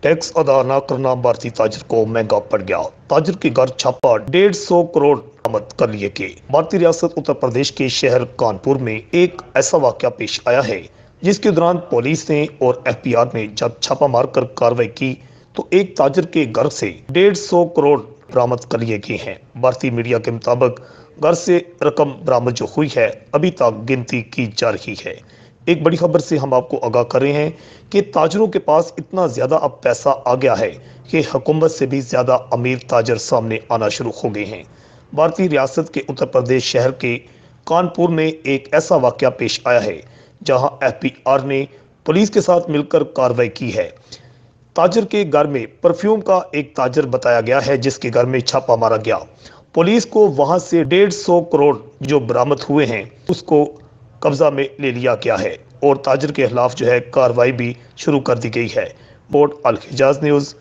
Tax अदा न करना भारतीय ताजर को महंगा पड़ गया। ताजर के घर छापा 150 करोड़ बरामद कर लिए गए। भारतीय रियासत उत्तर प्रदेश के शहर कानपुर में एक ऐसा वाकया पेश आया है जिसके दौरान पुलिस ने और एफबीआर ने जब छापा मारकर कार्रवाई की तो एक ताजर के घर से 150 करोड़ बरामद कर लिए गए हैं। भारतीय मीडिया के मुताबिक घर से रकम बरामद जो हुई है अभी तक गिनती की जा रही है। एक बड़ी खबर से हम आपको आगाह कर रहे हैं कि ताजरों के पास इतना ज्यादा अब पैसा आ गया है कि हुकूमत से भी ज्यादा अमीर ताजर सामने आना शुरू हो गए हैं। भारतीय रियासत के उत्तर प्रदेश शहर के कानपुर में एक ऐसा वाकया पेश आया है जहां एफबीआर ने पुलिस के साथ मिलकर कार्रवाई की है। ताजर के घर में परफ्यूम का एक ताजर बताया गया है जिसके घर में छापा मारा गया। पुलिस को वहां से 150 करोड़ जो बरामद हुए हैं उसको कब्जा में ले लिया गया है और ताजर के खिलाफ जो है कार्रवाई भी शुरू कर दी गई है। बोर्ड अल हिजाज न्यूज़।